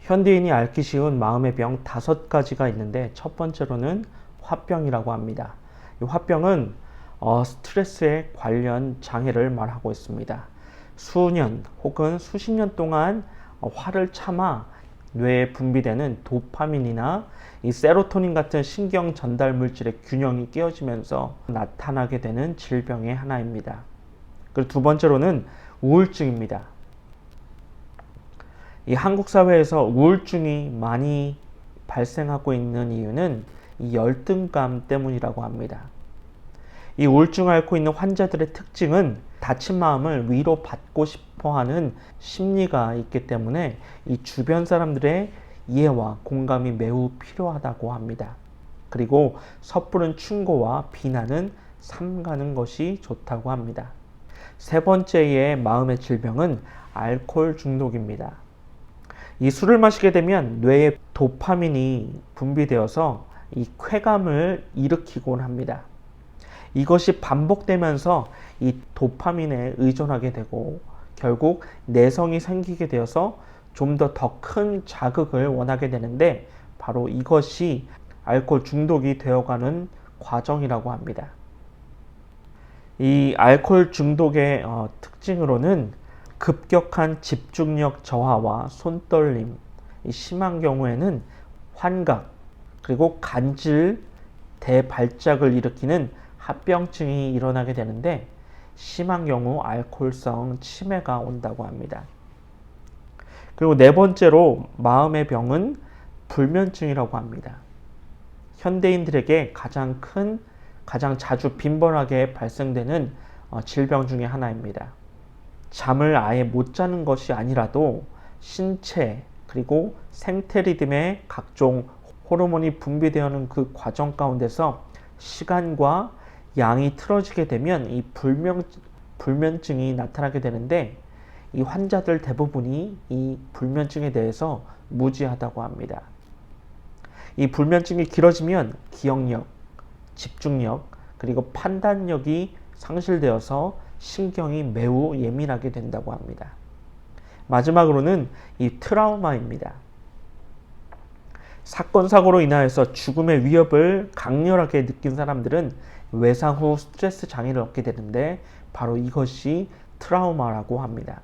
현대인이 앓기 쉬운 마음의 병 5가지가 있는데 첫 번째로는 화병이라고 합니다. 이 화병은 스트레스에 관련 장애를 말하고 있습니다. 수년 혹은 수십 년 동안 화를 참아 뇌에 분비되는 도파민이나 이 세로토닌 같은 신경 전달 물질의 균형이 깨어지면서 나타나게 되는 질병의 하나입니다. 그리고 두 번째로는 우울증입니다. 이 한국 사회에서 우울증이 많이 발생하고 있는 이유는 이 열등감 때문이라고 합니다. 이 우울증을 앓고 있는 환자들의 특징은 다친 마음을 위로받고 싶어 하는 심리가 있기 때문에 이 주변 사람들의 이해와 공감이 매우 필요하다고 합니다. 그리고 섣부른 충고와 비난은 삼가는 것이 좋다고 합니다. 세 번째의 마음의 질병은 알코올 중독입니다. 이 술을 마시게 되면 뇌에 도파민이 분비되어서 이 쾌감을 일으키곤 합니다. 이것이 반복되면서 이 도파민에 의존하게 되고 결국 내성이 생기게 되어서 좀 더 큰 자극을 원하게 되는데 바로 이것이 알코올 중독이 되어가는 과정이라고 합니다. 이 알코올 중독의 특징으로는 급격한 집중력 저하와 손떨림, 심한 경우에는 환각, 그리고 간질, 대발작을 일으키는 합병증이 일어나게 되는데 심한 경우 알코올성 치매가 온다고 합니다. 그리고 네 번째로 마음의 병은 불면증이라고 합니다. 현대인들에게 가장 자주 빈번하게 발생되는 질병 중에 하나입니다. 잠을 아예 못 자는 것이 아니라도 신체 그리고 생태 리듬의 각종 호르몬이 분비되는 그 과정 가운데서 시간과 양이 틀어지게 되면 이 불면증이 나타나게 되는데 이 환자들 대부분이 이 불면증에 대해서 무지하다고 합니다. 이 불면증이 길어지면 기억력, 집중력, 그리고 판단력이 상실되어서 신경이 매우 예민하게 된다고 합니다. 마지막으로는 이 트라우마입니다. 사건, 사고로 인하여서 죽음의 위협을 강렬하게 느낀 사람들은 외상 후 스트레스 장애를 얻게 되는데 바로 이것이 트라우마라고 합니다.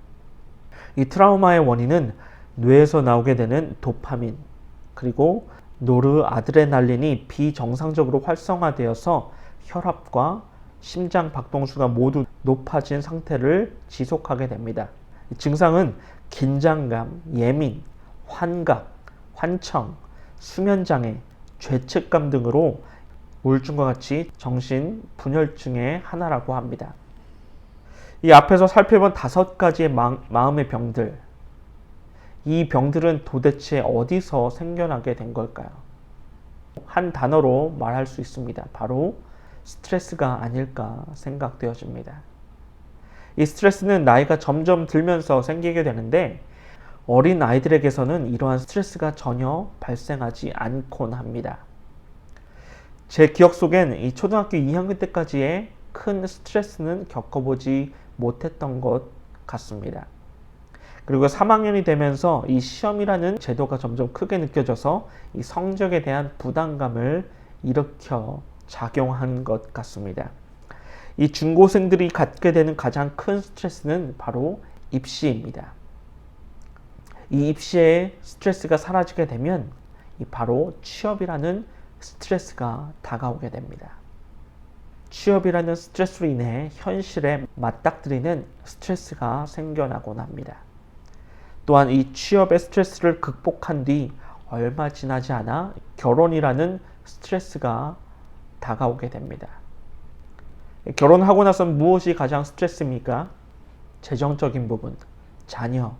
이 트라우마의 원인은 뇌에서 나오게 되는 도파민, 그리고 노르아드레날린이 비정상적으로 활성화되어서 혈압과 심장 박동수가 모두 높아진 상태를 지속하게 됩니다. 증상은 긴장감, 예민, 환각, 환청, 수면장애, 죄책감 등으로 우울증과 같이 정신분열증의 하나라고 합니다. 이 앞에서 살펴본 5가지의 마음의 병들, 이 병들은 도대체 어디서 생겨나게 된 걸까요? 한 단어로 말할 수 있습니다. 바로 스트레스가 아닐까 생각되어집니다. 이 스트레스는 나이가 점점 들면서 생기게 되는데 어린 아이들에게서는 이러한 스트레스가 전혀 발생하지 않곤 합니다. 제 기억 속엔 이 초등학교 2학년 때까지의 큰 스트레스는 겪어보지 못했던 것 같습니다. 그리고 3학년이 되면서 이 시험이라는 제도가 점점 크게 느껴져서 이 성적에 대한 부담감을 일으켜 작용한 것 같습니다. 이 중고생들이 갖게 되는 가장 큰 스트레스는 바로 입시입니다. 이 입시의 스트레스가 사라지게 되면 바로 취업이라는 스트레스가 다가오게 됩니다. 취업이라는 스트레스로 인해 현실에 맞닥뜨리는 스트레스가 생겨나곤 합니다. 또한 이 취업의 스트레스를 극복한 뒤 얼마 지나지 않아 결혼이라는 스트레스가 다가오게 됩니다. 결혼하고 나선 무엇이 가장 스트레스입니까? 재정적인 부분, 자녀,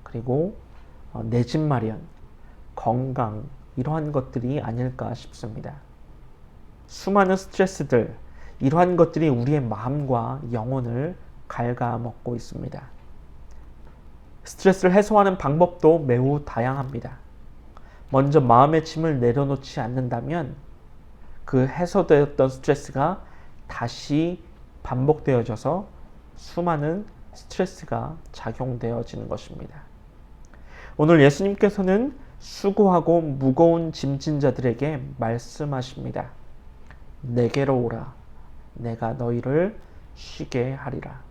그리고 내 집 마련, 건강, 이러한 것들이 아닐까 싶습니다. 수많은 스트레스들, 이러한 것들이 우리의 마음과 영혼을 갉아먹고 있습니다. 스트레스를 해소하는 방법도 매우 다양합니다. 먼저 마음의 짐을 내려놓지 않는다면 그 해소되었던 스트레스가 다시 반복되어져서 수많은 스트레스가 작용되어지는 것입니다. 오늘 예수님께서는 수고하고 무거운 짐진 자들에게 말씀하십니다. 내게로 오라. 내가 너희를 쉬게 하리라.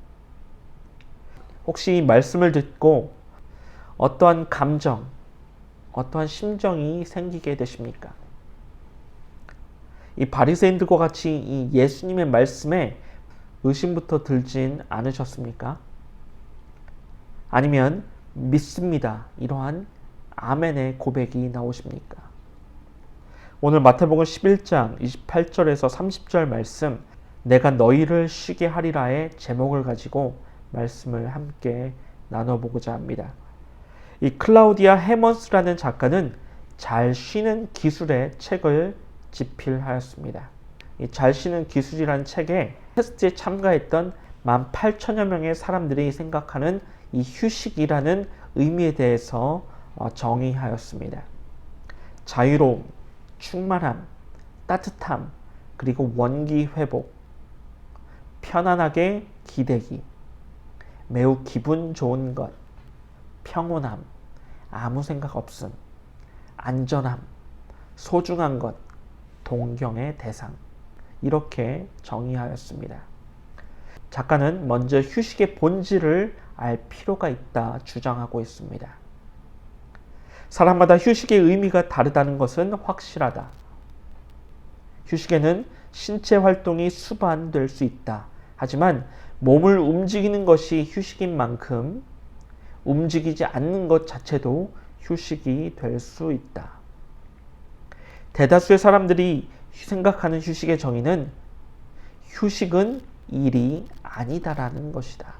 혹시 이 말씀을 듣고 어떠한 감정, 어떠한 심정이 생기게 되십니까? 이 바리새인들과 같이 이 예수님의 말씀에 의심부터 들진 않으셨습니까? 아니면 믿습니다. 이러한 아멘의 고백이 나오십니까? 오늘 마태복음 11장 28절에서 30절 말씀, 내가 너희를 쉬게 하리라의 제목을 가지고 말씀을 함께 나눠보고자 합니다. 이 클라우디아 해먼스라는 작가는 잘 쉬는 기술의 책을 집필하였습니다. 이 잘 쉬는 기술이라는 책에 테스트에 참가했던 18,000여 명의 사람들이 생각하는 이 휴식이라는 의미에 대해서 정의하였습니다. 자유로움, 충만함, 따뜻함, 그리고 원기 회복, 편안하게 기대기, 매우 기분 좋은 것, 평온함, 아무 생각 없음, 안전함, 소중한 것, 동경의 대상, 이렇게 정의하였습니다. 작가는 먼저 휴식의 본질을 알 필요가 있다 주장하고 있습니다. 사람마다 휴식의 의미가 다르다는 것은 확실하다. 휴식에는 신체 활동이 수반될 수 있다. 하지만 몸을 움직이는 것이 휴식인 만큼 움직이지 않는 것 자체도 휴식이 될 수 있다. 대다수의 사람들이 생각하는 휴식의 정의는 휴식은 일이 아니다라는 것이다.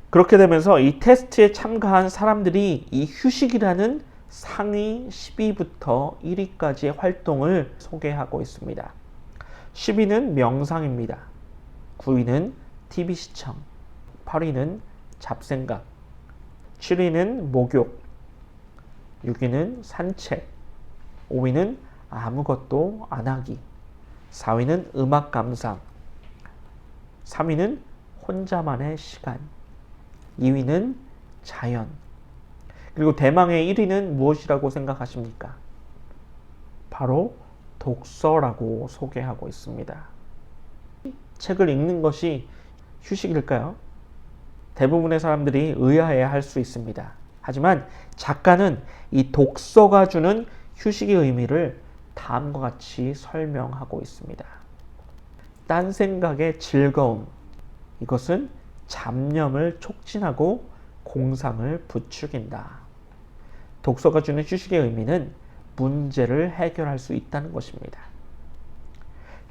그렇게 되면서 이 테스트에 참가한 사람들이 이 휴식이라는 상위 10위부터 1위까지의 활동을 소개하고 있습니다. 10위는 명상입니다. 9위는 TV 시청, 8위는 잡생각, 7위는 목욕, 6위는 산책, 5위는 아무것도 안 하기, 4위는 음악 감상, 3위는 혼자만의 시간, 2위는 자연, 그리고 대망의 1위는 무엇이라고 생각하십니까? 바로 독서라고 소개하고 있습니다. 책을 읽는 것이 휴식일까요? 대부분의 사람들이 의아해할 수 있습니다. 하지만 작가는 이 독서가 주는 휴식의 의미를 다음과 같이 설명하고 있습니다. 딴 생각의 즐거움, 이것은 잡념을 촉진하고 공상을 부추긴다. 독서가 주는 휴식의 의미는 문제를 해결할 수 있다는 것입니다.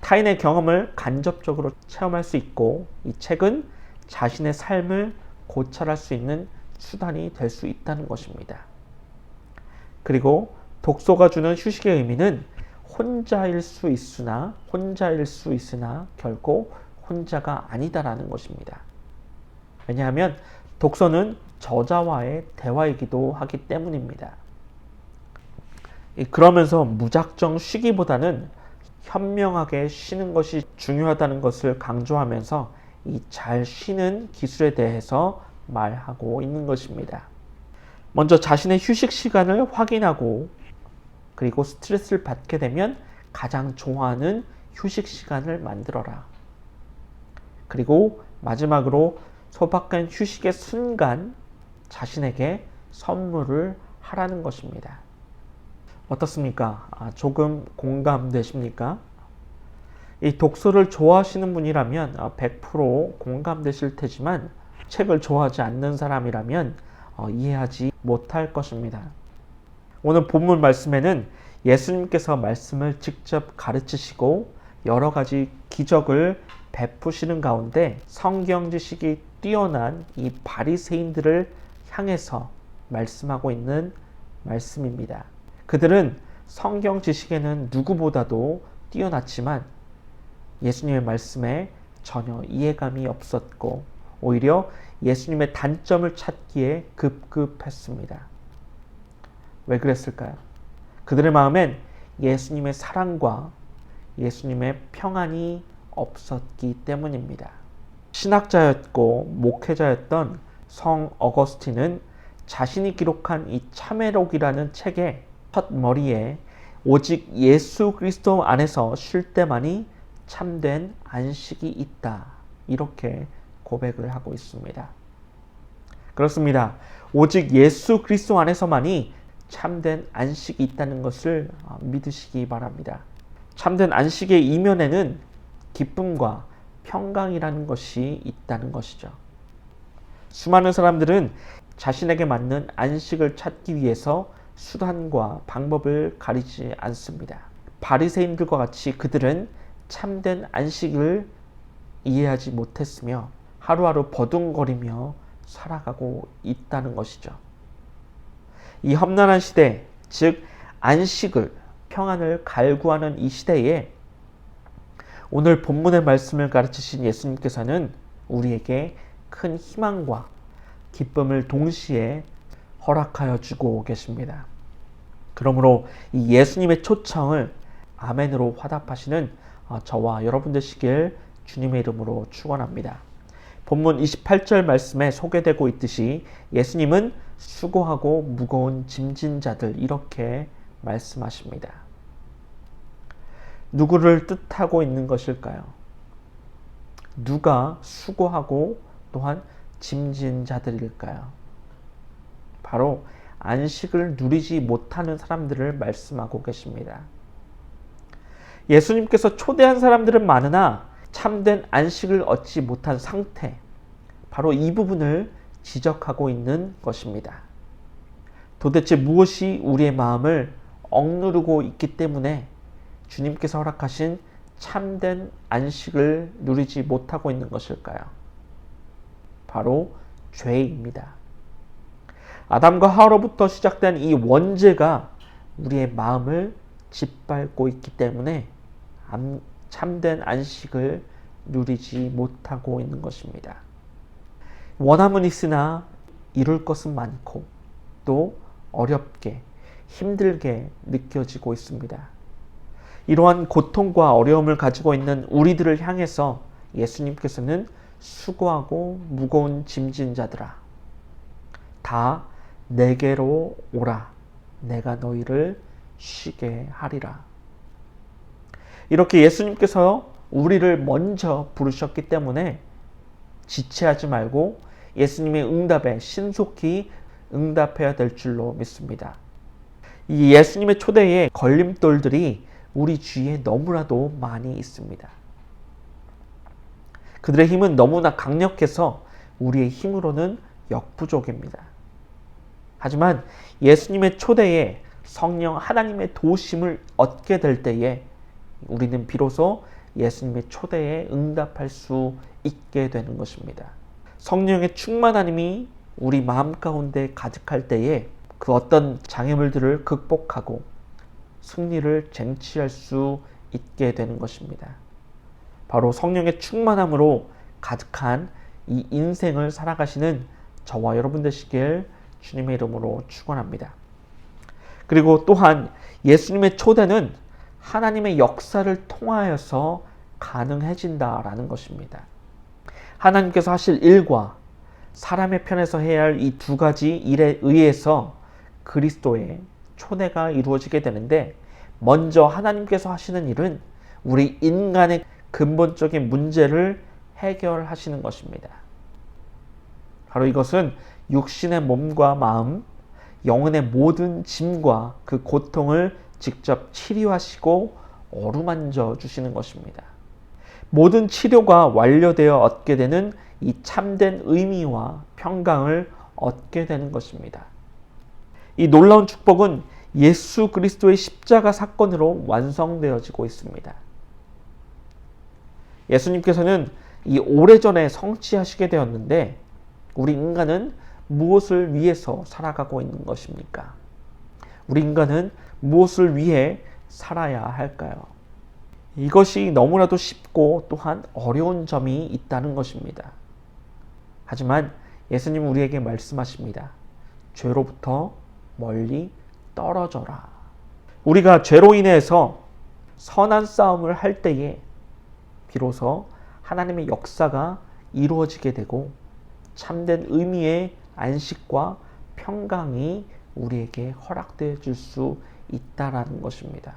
타인의 경험을 간접적으로 체험할 수 있고, 이 책은 자신의 삶을 고찰할 수 있는 수단이 될 수 있다는 것입니다. 그리고 독서가 주는 휴식의 의미는 혼자일 수 있으나 결코 혼자가 아니다라는 것입니다. 왜냐하면 독서는 저자와의 대화이기도 하기 때문입니다. 그러면서 무작정 쉬기보다는 현명하게 쉬는 것이 중요하다는 것을 강조하면서 이 잘 쉬는 기술에 대해서 말하고 있는 것입니다. 먼저 자신의 휴식 시간을 확인하고, 그리고 스트레스를 받게 되면 가장 좋아하는 휴식 시간을 만들어라. 그리고 마지막으로 소박한 휴식의 순간 자신에게 선물을 하라는 것입니다. 어떻습니까? 조금 공감되십니까? 이 독서를 좋아하시는 분이라면 100% 공감되실 테지만 책을 좋아하지 않는 사람이라면 이해하지 못할 것입니다. 오늘 본문 말씀에는 예수님께서 말씀을 직접 가르치시고 여러 가지 기적을 베푸시는 가운데 성경 지식이 뛰어난 이 바리새인들을 향해서 말씀하고 있는 말씀입니다. 그들은 성경 지식에는 누구보다도 뛰어났지만 예수님의 말씀에 전혀 이해감이 없었고, 오히려 예수님의 단점을 찾기에 급급했습니다. 왜 그랬을까요? 그들의 마음엔 예수님의 사랑과 예수님의 평안이 없었기 때문입니다. 신학자였고 목회자였던 성 어거스틴은 자신이 기록한 이 참회록이라는 책의 첫 머리에 오직 예수 그리스도 안에서 쉴 때만이 참된 안식이 있다. 이렇게 고백을 하고 있습니다. 그렇습니다. 오직 예수 그리스도 안에서만이 참된 안식이 있다는 것을 믿으시기 바랍니다. 참된 안식의 이면에는 기쁨과 평강이라는 것이 있다는 것이죠. 수많은 사람들은 자신에게 맞는 안식을 찾기 위해서 수단과 방법을 가리지 않습니다. 바리새인들과 같이 그들은 참된 안식을 이해하지 못했으며 하루하루 버둥거리며 살아가고 있다는 것이죠. 이 험난한 시대, 즉 안식을, 평안을 갈구하는 이 시대에 오늘 본문의 말씀을 가르치신 예수님께서는 우리에게 큰 희망과 기쁨을 동시에 허락하여 주고 계십니다. 그러므로 이 예수님의 초청을 아멘으로 화답하시는 저와 여러분 되시길 주님의 이름으로 축원합니다. 본문 28절 말씀에 소개되고 있듯이 예수님은 수고하고 무거운 짐진 자들 이렇게 말씀하십니다. 누구를 뜻하고 있는 것일까요? 누가 수고하고 또한 짐진 자들일까요? 바로 안식을 누리지 못하는 사람들을 말씀하고 계십니다. 예수님께서 초대한 사람들은 많으나 참된 안식을 얻지 못한 상태, 바로 이 부분을 지적하고 있는 것입니다. 도대체 무엇이 우리의 마음을 억누르고 있기 때문에 주님께서 허락하신 참된 안식을 누리지 못하고 있는 것일까요? 바로 죄입니다. 아담과 하와로부터 시작된 이 원죄가 우리의 마음을 짓밟고 있기 때문에 참된 안식을 누리지 못하고 있는 것입니다. 원함은 있으나 이룰 것은 많고 또 어렵게 힘들게 느껴지고 있습니다. 이러한 고통과 어려움을 가지고 있는 우리들을 향해서 예수님께서는 수고하고 무거운 짐진 자들아, 다 내게로 오라. 내가 너희를 쉬게 하리라. 이렇게 예수님께서 우리를 먼저 부르셨기 때문에 지체하지 말고 예수님의 응답에 신속히 응답해야 될 줄로 믿습니다. 이 예수님의 초대에 걸림돌들이 우리 주위에 너무나도 많이 있습니다. 그들의 힘은 너무나 강력해서 우리의 힘으로는 역부족입니다. 하지만 예수님의 초대에 성령 하나님의 도우심을 얻게 될 때에 우리는 비로소 예수님의 초대에 응답할 수 있게 되는 것입니다. 성령의 충만함이 우리 마음 가운데 가득할 때에 그 어떤 장애물들을 극복하고 승리를 쟁취할 수 있게 되는 것입니다. 바로 성령의 충만함으로 가득한 이 인생을 살아가시는 저와 여러분 되시길 주님의 이름으로 축원합니다. 그리고 또한 예수님의 초대는 하나님의 역사를 통하여서 가능해진다라는 것입니다. 하나님께서 하실 일과 사람의 편에서 해야 할 이 두 가지 일에 의해서 그리스도의 초대가 이루어지게 되는데, 먼저 하나님께서 하시는 일은 우리 인간의 근본적인 문제를 해결하시는 것입니다. 바로 이것은 육신의 몸과 마음, 영혼의 모든 짐과 그 고통을 직접 치료하시고 어루만져 주시는 것입니다. 모든 치료가 완료되어 얻게 되는 이 참된 의미와 평강을 얻게 되는 것입니다. 이 놀라운 축복은 예수 그리스도의 십자가 사건으로 완성되어지고 있습니다. 예수님께서는 이 오래전에 성취하시게 되었는데, 우리 인간은 무엇을 위해서 살아가고 있는 것입니까? 우리 인간은 무엇을 위해 살아야 할까요? 이것이 너무나도 쉽고 또한 어려운 점이 있다는 것입니다. 하지만 예수님은 우리에게 말씀하십니다. 죄로부터 멀리 떨어져라. 우리가 죄로 인해서 선한 싸움을 할 때에 비로소 하나님의 역사가 이루어지게 되고 참된 의미의 안식과 평강이 우리에게 허락되어 줄 수 있다라는 것입니다.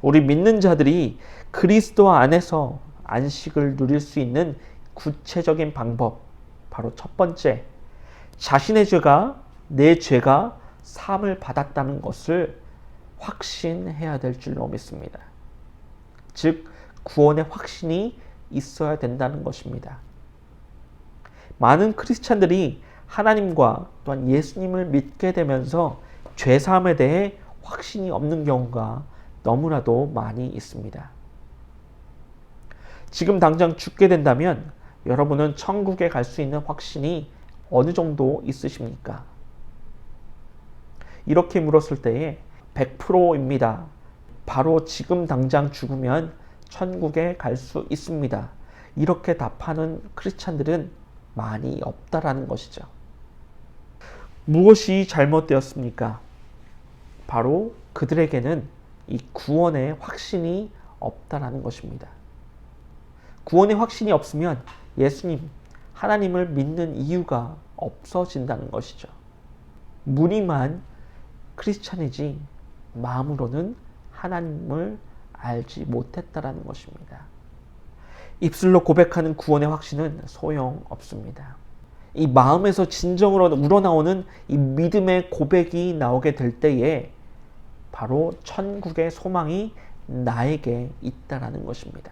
우리 믿는 자들이 그리스도 안에서 안식을 누릴 수 있는 구체적인 방법, 바로 첫 번째, 자신의 죄가, 내 죄가 사함을 받았다는 것을 확신해야 될 줄로 믿습니다. 즉, 구원의 확신이 있어야 된다는 것입니다. 많은 크리스찬들이 하나님과 또한 예수님을 믿게 되면서 죄사함에 대해 확신이 없는 경우가 너무나도 많이 있습니다. 지금 당장 죽게 된다면 여러분은 천국에 갈 수 있는 확신이 어느 정도 있으십니까? 이렇게 물었을 때에 100%입니다. 바로 지금 당장 죽으면 천국에 갈 수 있습니다. 이렇게 답하는 크리스찬들은 많이 없다라는 것이죠. 무엇이 잘못되었습니까? 바로 그들에게는 이 구원의 확신이 없다라는 것입니다. 구원의 확신이 없으면 예수님, 하나님을 믿는 이유가 없어진다는 것이죠. 무늬만 크리스찬이지 마음으로는 하나님을 알지 못했다라는 것입니다. 입술로 고백하는 구원의 확신은 소용없습니다. 이 마음에서 진정으로 우러나오는 이 믿음의 고백이 나오게 될 때에 바로 천국의 소망이 나에게 있다라는 것입니다.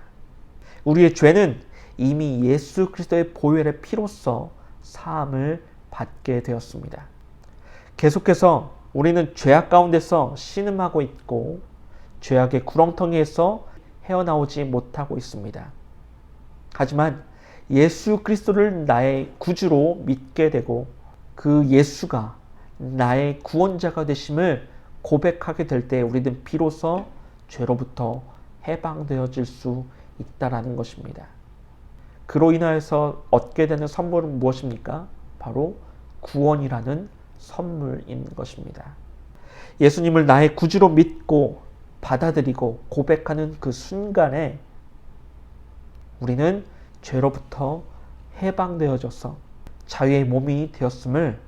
우리의 죄는 이미 예수 그리스도의 보혈의 피로써 사함을 받게 되었습니다. 계속해서 우리는 죄악 가운데서 신음하고 있고 죄악의 구렁텅이에서 헤어나오지 못하고 있습니다. 하지만 예수 그리스도를 나의 구주로 믿게 되고 그 예수가 나의 구원자가 되심을 고백하게 될 때 우리는 비로소 죄로부터 해방되어질 수 있다라는 것입니다. 그로 인하여서 얻게 되는 선물은 무엇입니까? 바로 구원이라는 선물인 것입니다. 예수님을 나의 구주로 믿고 받아들이고 고백하는 그 순간에 우리는 죄로부터 해방되어져서 자유의 몸이 되었음을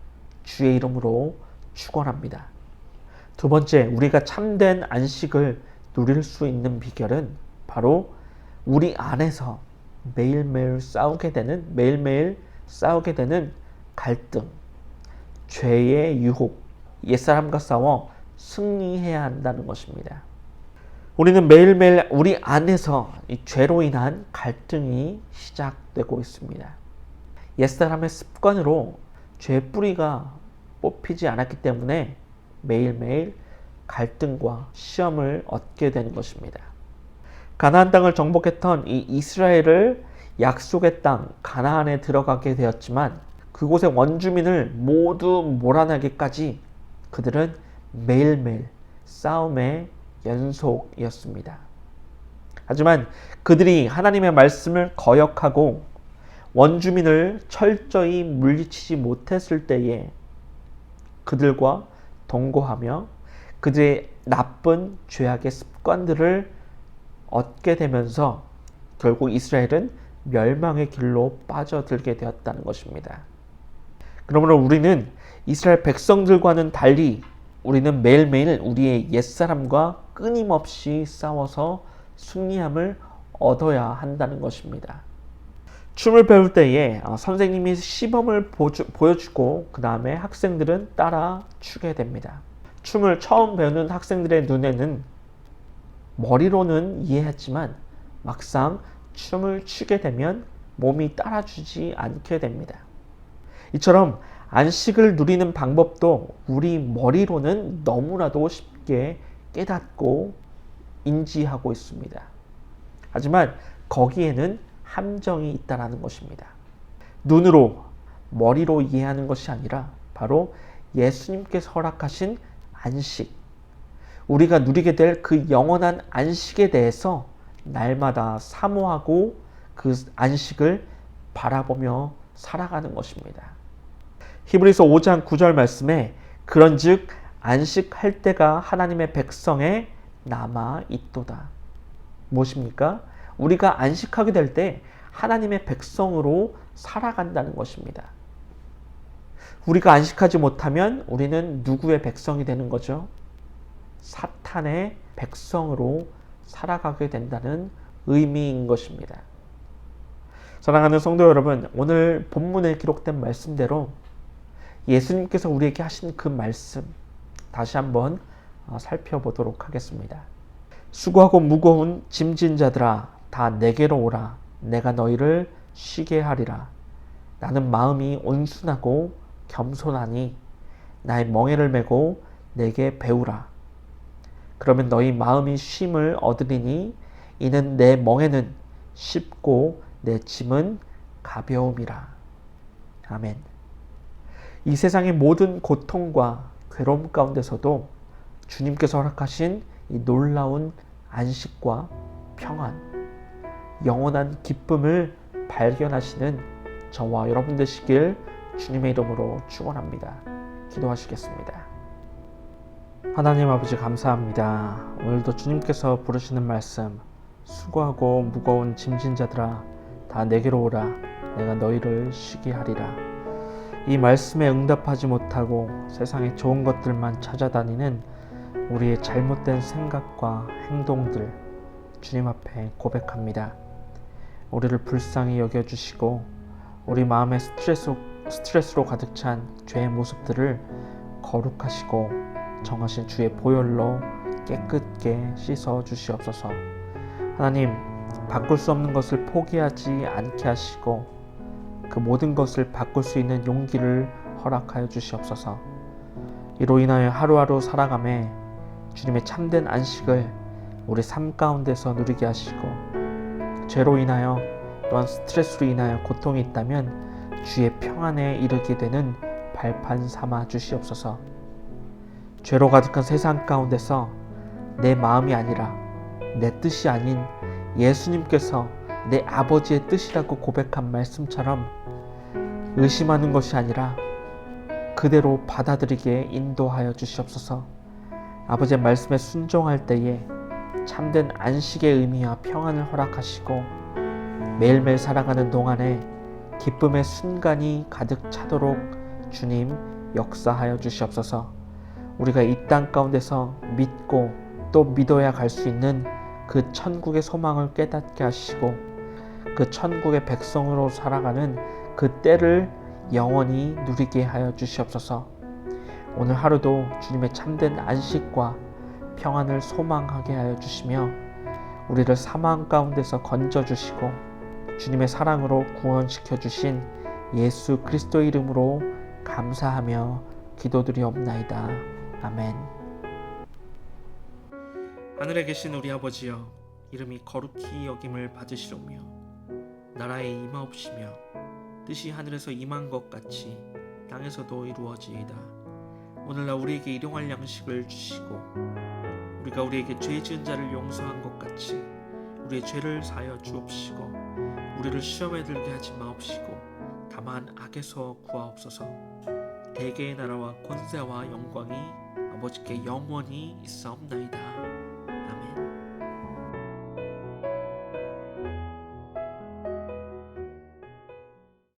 주의 이름으로 축원합니다. 두 번째, 우리가 참된 안식을 누릴 수 있는 비결은 바로 우리 안에서 매일매일 싸우게 되는 갈등, 죄의 유혹, 옛사람과 싸워 승리해야 한다는 것입니다. 우리는 매일매일 우리 안에서 이 죄로 인한 갈등이 시작되고 있습니다. 옛사람의 습관으로 죄의 뿌리가 뽑히지 않았기 때문에 매일매일 갈등과 시험을 얻게 되는 것입니다. 가나안 땅을 정복했던 이 이스라엘을 약속의 땅 가나안에 들어가게 되었지만 그곳의 원주민을 모두 몰아내기까지 그들은 매일매일 싸움의 연속이었습니다. 하지만 그들이 하나님의 말씀을 거역하고 원주민을 철저히 물리치지 못했을 때에 그들과 동거하며 그들의 나쁜 죄악의 습관들을 얻게 되면서 결국 이스라엘은 멸망의 길로 빠져들게 되었다는 것입니다. 그러므로 우리는 이스라엘 백성들과는 달리 우리는 매일매일 우리의 옛사람과 끊임없이 싸워서 승리함을 얻어야 한다는 것입니다. 춤을 배울 때에 선생님이 시범을 보여주고 그 다음에 학생들은 따라 추게 됩니다. 춤을 처음 배우는 학생들의 눈에는 머리로는 이해했지만 막상 춤을 추게 되면 몸이 따라주지 않게 됩니다. 이처럼 안식을 누리는 방법도 우리 머리로는 너무나도 쉽게 깨닫고 인지하고 있습니다. 하지만 거기에는 함정이 있다는 것입니다. 눈으로, 머리로 이해하는 것이 아니라 바로 예수님께서 허락하신 안식, 우리가 누리게 될 그 영원한 안식에 대해서 날마다 사모하고 그 안식을 바라보며 살아가는 것입니다. 히브리서 5장 9절 말씀에 그런즉 안식할 때가 하나님의 백성에 남아 있도다. 무엇입니까? 우리가 안식하게 될 때 하나님의 백성으로 살아간다는 것입니다. 우리가 안식하지 못하면 우리는 누구의 백성이 되는 거죠? 사탄의 백성으로 살아가게 된다는 의미인 것입니다. 사랑하는 성도 여러분, 오늘 본문에 기록된 말씀대로 예수님께서 우리에게 하신 그 말씀 다시 한번 살펴보도록 하겠습니다. 수고하고 무거운 짐진 자들아 다 내게로 오라. 내가 너희를 쉬게 하리라. 나는 마음이 온순하고 겸손하니 나의 멍에를 메고 내게 배우라. 그러면 너희 마음이 쉼을 얻으리니 이는 내 멍에는 쉽고 내 짐은 가벼움이라. 아멘. 이 세상의 모든 고통과 괴로움 가운데서도 주님께서 허락하신 이 놀라운 안식과 평안, 영원한 기쁨을 발견하시는 저와 여러분 되시길 주님의 이름으로 축원합니다. 기도하시겠습니다. 하나님 아버지 감사합니다. 오늘도 주님께서 부르시는 말씀, 수고하고 무거운 짐진 자들아 다 내게로 오라. 내가 너희를 쉬게 하리라. 이 말씀에 응답하지 못하고 세상의 좋은 것들만 찾아다니는 우리의 잘못된 생각과 행동들 주님 앞에 고백합니다. 우리를 불쌍히 여겨주시고 우리 마음의 스트레스로 가득 찬 죄의 모습들을 거룩하시고 정하신 주의 보혈로 깨끗게 씻어 주시옵소서. 하나님, 바꿀 수 없는 것을 포기하지 않게 하시고 그 모든 것을 바꿀 수 있는 용기를 허락하여 주시옵소서. 이로 인하여 하루하루 살아감에 주님의 참된 안식을 우리 삶 가운데서 누리게 하시고, 죄로 인하여 또한 스트레스로 인하여 고통이 있다면 주의 평안에 이르게 되는 발판 삼아 주시옵소서. 죄로 가득한 세상 가운데서 내 마음이 아니라 내 뜻이 아닌 예수님께서 내 아버지의 뜻이라고 고백한 말씀처럼 의심하는 것이 아니라 그대로 받아들이게 인도하여 주시옵소서. 아버지의 말씀에 순종할 때에 참된 안식의 의미와 평안을 허락하시고 매일매일 살아가는 동안에 기쁨의 순간이 가득 차도록 주님 역사하여 주시옵소서. 우리가 이 땅 가운데서 믿고 또 믿어야 갈 수 있는 그 천국의 소망을 깨닫게 하시고 그 천국의 백성으로 살아가는 그 때를 영원히 누리게 하여 주시옵소서. 오늘 하루도 주님의 참된 안식과 평안을 소망하게 하여 주시며 우리를 사망 가운데서 건져주시고 주님의 사랑으로 구원시켜 주신 예수 그리스도의 이름으로 감사하며 기도드리옵나이다. 아멘. 하늘에 계신 우리 아버지여, 이름이 거룩히 여김을 받으시오며 나라에 임하옵시며 뜻이 하늘에서 임한 것 같이 땅에서도 이루어지이다. 오늘날 우리에게 일용할 양식을 주시고 우리가 우리에게 죄 지은 자를 용서한 것 같이 우리의 죄를 사하여 주옵시고 우리를 시험에 들게 하지 마옵시고 다만 악에서 구하옵소서. 대개의 나라와 권세와 영광이 아버지께 영원히 있사옵나이다.